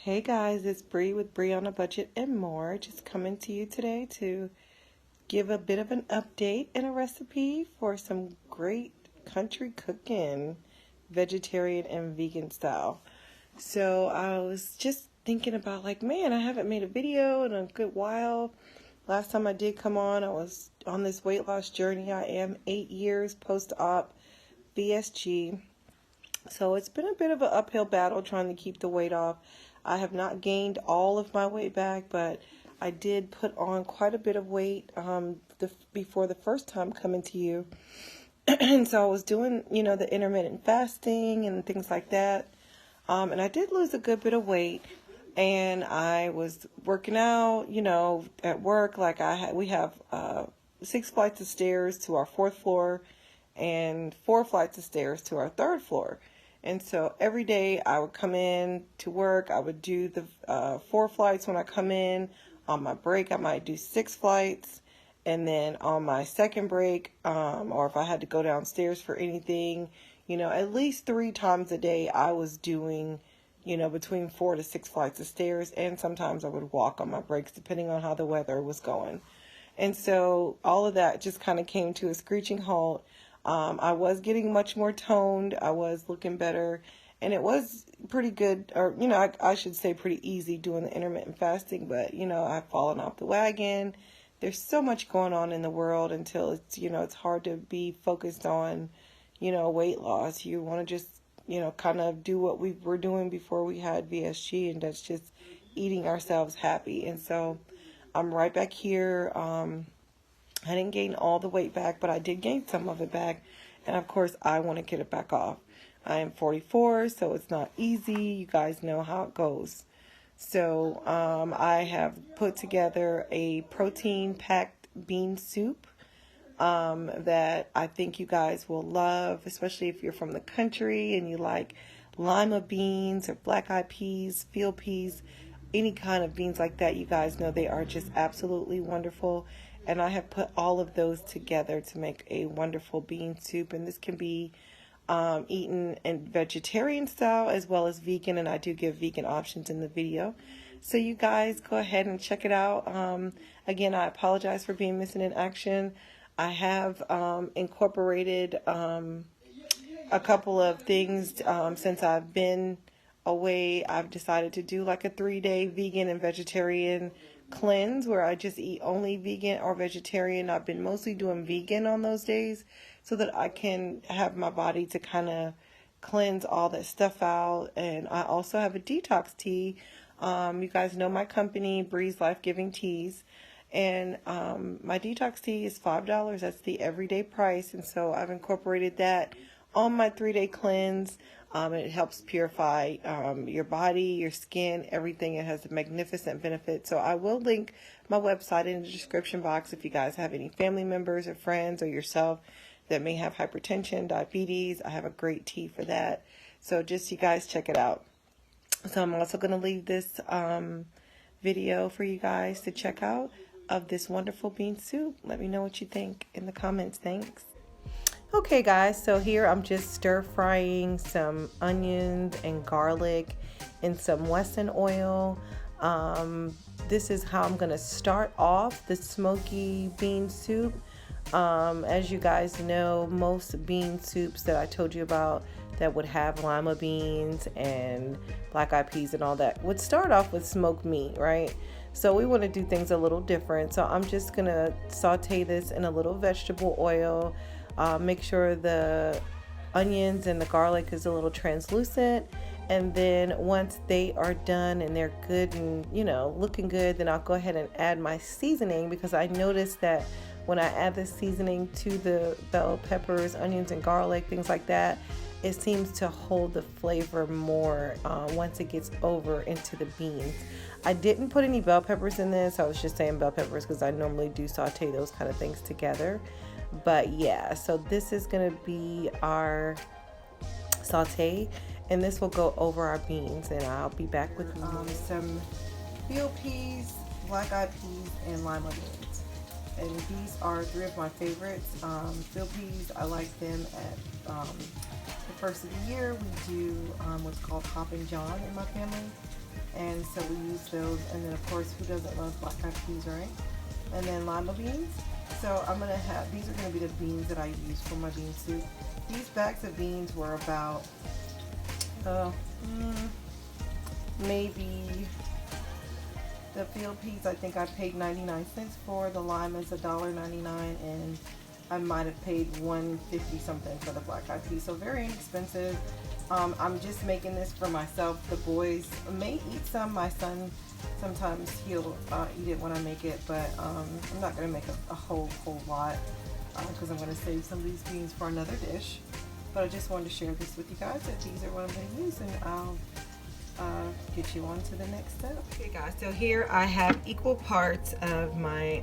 Hey guys, it's Bree with Bree on a Budget and More. Just coming to you today to give a bit of an update and a recipe for some great country cooking, vegetarian and vegan style. So I was just thinking about man, I haven't made a video in a good while. Last time I did come on, I was on this weight loss journey. I am 8 years post-op VSG. So it's been a bit of an uphill battle trying to keep the weight off. I have not gained all of my weight back, but I did put on quite a bit of weight before the first time coming to you. And so I was doing, the intermittent fasting and things like that. And I did lose a good bit of weight. And I was working out, at work. We have 6 flights of stairs to our 4th floor and 4 flights of stairs to our 3rd floor. And so every day I would come in to work. I would do the 4 flights when I come in. On my break, I might do 6 flights. And then on my second break, or if I had to go downstairs for anything, at least 3 times a day I was doing, between 4 to 6 flights of stairs. And sometimes I would walk on my breaks depending on how the weather was going. And so all of that just kind of came to a screeching halt. I was getting much more toned. I was looking better. And it was pretty good, or, I should say pretty easy doing the intermittent fasting. But, I've fallen off the wagon. There's so much going on in the world until it's, it's hard to be focused on, weight loss. You want to just, kind of do what we were doing before we had VSG, and that's just eating ourselves happy. And so I'm right back here. I didn't gain all the weight back, but I did gain some of it back. And of course, I want to get it back off. I am 44, so it's not easy. You guys know how it goes. So I have put together a protein-packed bean soup that I think you guys will love, especially if you're from the country and you like lima beans or black-eyed peas, field peas, any kind of beans like that. You guys know they are just absolutely wonderful. And I have put all of those together to make a wonderful bean soup. And this can be eaten in vegetarian style as well as vegan. And I do give vegan options in the video. So you guys go ahead and check it out. Again, I apologize for being missing in action. I have incorporated a couple of things since I've been away. I've decided to do like a 3-day vegan and vegetarian cleanse where I just eat only vegan or vegetarian. I've been mostly doing vegan on those days so that I can have my body to kind of cleanse all that stuff out. And I also have a detox tea. You guys know my company, Bree's Life Giving Teas. And my detox tea is $5. That's the everyday price. And so I've incorporated that on my 3-day cleanse. It helps purify your body, your skin, everything. It has a magnificent benefit. So I will link my website in the description box if you guys have any family members or friends or yourself that may have hypertension, diabetes. I have a great tea for that. So just you guys check it out. So I'm also going to leave this video for you guys to check out of this wonderful bean soup. Let me know what you think in the comments. Thanks. Okay guys, so here I'm just stir frying some onions and garlic in some Wesson oil. This is how I'm gonna start off the smoky bean soup. As you guys know, most bean soups that I told you about that would have lima beans and black-eyed peas and all that would start off with smoked meat, right? So we want to do things a little different. So I'm just gonna saute this in a little vegetable oil. Make sure the onions and the garlic is a little translucent, and then once they are done and they're good and looking good, then I'll go ahead and add my seasoning, because I noticed that when I add this seasoning to the bell peppers, onions and garlic, things like that, it seems to hold the flavor more once it gets over into the beans. I didn't put any bell peppers in this. I was just saying bell peppers because I normally do saute those kind of things together. But yeah, so this is going to be our saute, and this will go over our beans, and I'll be back with some field peas, black-eyed peas, and lima beans. And these are 3 of my favorites. Field peas, I like them at the first of the year. We do what's called Hoppin' John in my family. And so we use those. And then of course, who doesn't love black eyed peas, right? And then lima beans. So I'm gonna have, these are gonna be the beans that I use for my bean soup. These bags of beans were about, maybe, the field peas I think I paid 99 cents for. The lima is $1.99, and I might have paid $1.50 something for the black eyed peas. So very inexpensive. I'm just making this for myself. The boys may eat some. My son, sometimes he'll eat it when I make it, but I'm not going to make a whole lot because I'm going to save some of these beans for another dish. But I just wanted to share this with you guys, that these are what I'm going to use, and I'll get you on to the next step. Okay guys, so here I have equal parts of my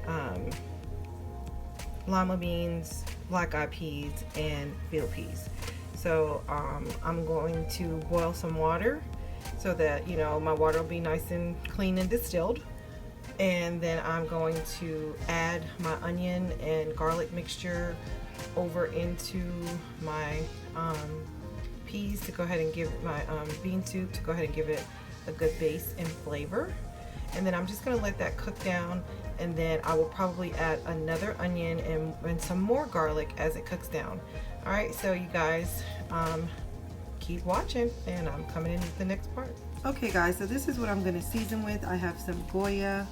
lima beans, black eyed peas, and field peas. So I'm going to boil some water so that, you know, my water will be nice and clean and distilled. And then I'm going to add my onion and garlic mixture over into my peas to go ahead and give my bean soup, to go ahead and give it a good base and flavor. And then I'm just going to let that cook down, and then I will probably add another onion and some more garlic as it cooks down. Alright, so you guys keep watching, and I'm coming in with the next part. Okay guys, so this is what I'm going to season with. I have some Goya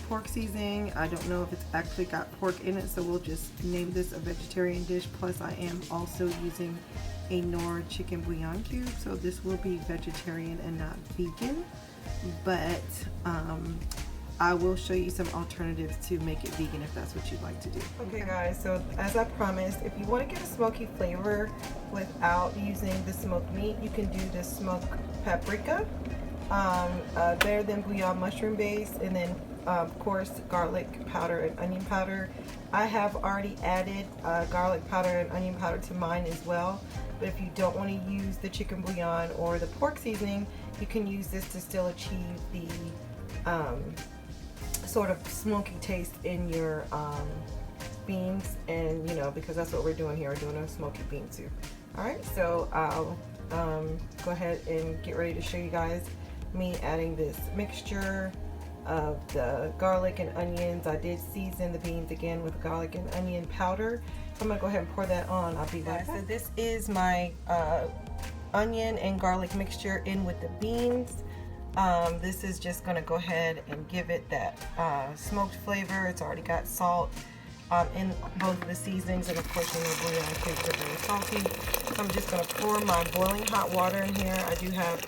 pork seasoning. I don't know if it's actually got pork in it, so we'll just name this a vegetarian dish. Plus I am also using a Knorr chicken bouillon cube, so this will be vegetarian and not vegan, but I will show you some alternatives to make it vegan if that's what you'd like to do. Okay guys, so as I promised, if you want to get a smoky flavor without using the smoked meat, you can do the smoked paprika, better than bouillon mushroom base, and then of course garlic powder and onion powder. I have already added garlic powder and onion powder to mine as well, but if you don't want to use the chicken bouillon or the pork seasoning, you can use this to still achieve the sort of smoky taste in your beans, and you know, because that's what we're doing here, we're doing a smoky bean soup. Alright, so I'll go ahead and get ready to show you guys me adding this mixture of the garlic and onions. I did season the beans again with garlic and onion powder, so I'm gonna go ahead and pour that on. I'll be right back. So this is my onion and garlic mixture in with the beans. This is just going to go ahead and give it that smoked flavor. It's already got salt in both of the seasonings, and of course, you know, bouillon cubes are very salty. So I'm just going to pour my boiling hot water in here. I do have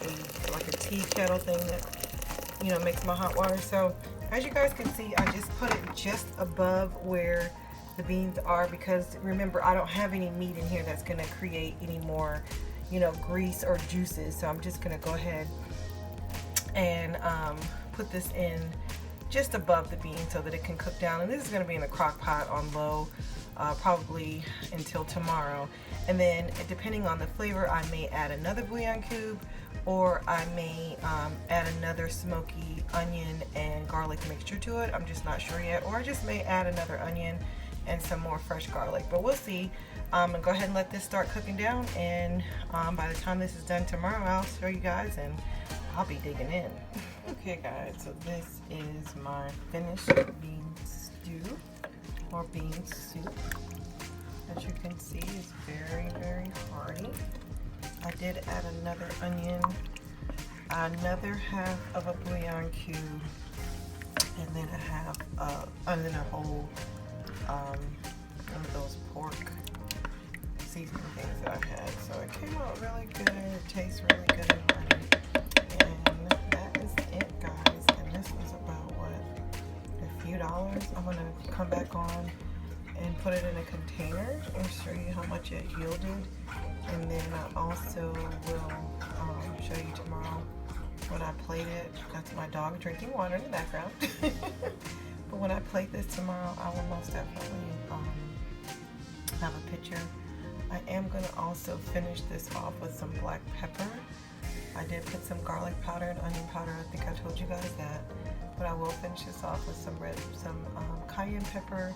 like a tea kettle thing that, you know, makes my hot water. So as you guys can see, I just put it just above where the beans are, because remember, I don't have any meat in here that's going to create any more, you know, grease or juices. So I'm just going to go ahead and put this in just above the bean so that it can cook down. And this is going to be in a crock pot on low probably until tomorrow. And then depending on the flavor, I may add another bouillon cube, or I may add another smoky onion and garlic mixture to it. I'm just not sure yet. Or I just may add another onion and some more fresh garlic, but we'll see. I'm gonna go ahead and let this start cooking down, and by the time this is done tomorrow, I'll show you guys and I'll be digging in. Okay guys, so this is my finished bean stew or bean soup. As you can see, it's very, very hearty. I did add another onion, another half of a bouillon cube, and then a half, and then a whole one of those pork seasoning things that I had. So it came out really good. It tastes really good and hearty. And that is it, guys. And this was about, what, a few dollars. I'm gonna come back on and put it in a container and show you how much it yielded. And then I also will show you tomorrow when I plate it. That's my dog drinking water in the background. But when I plate this tomorrow, I will most definitely have a picture. I am going to also finish this off with some black pepper. I did put some garlic powder and onion powder. I think I told you guys that. But I will finish this off with some cayenne pepper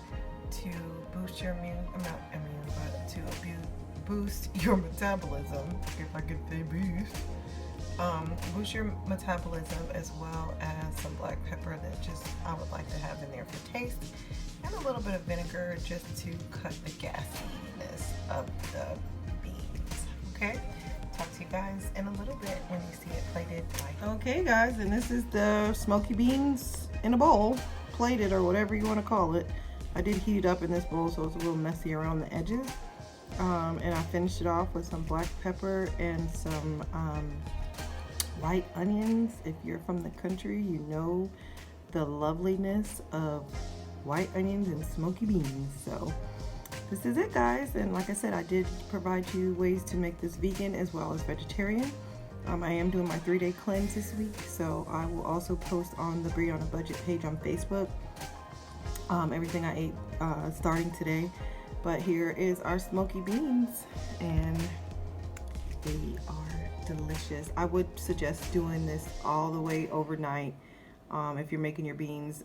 to boost your boost your metabolism, if I could say boost. boost your metabolism, as well as some black pepper that just I would like to have in there for taste, and a little bit of vinegar just to cut the gassiness of the beans. Okay, talk to you guys in a little bit when you see it plated. Bye. Okay guys, and this is the smoky beans in a bowl, plated or whatever you want to call it. I did heat it up in this bowl, so it's a little messy around the edges. And I finished it off with some black pepper and some white onions. If you're from the country, you know the loveliness of white onions and smoky beans. So this is it, guys. And like I said, I did provide you ways to make this vegan as well as vegetarian. I am doing my 3-day cleanse this week, so I will also post on the Brie on a Budget page on Facebook everything I ate starting today. But here is our smoky beans, and they are delicious. I would suggest doing this all the way overnight if you're making your beans.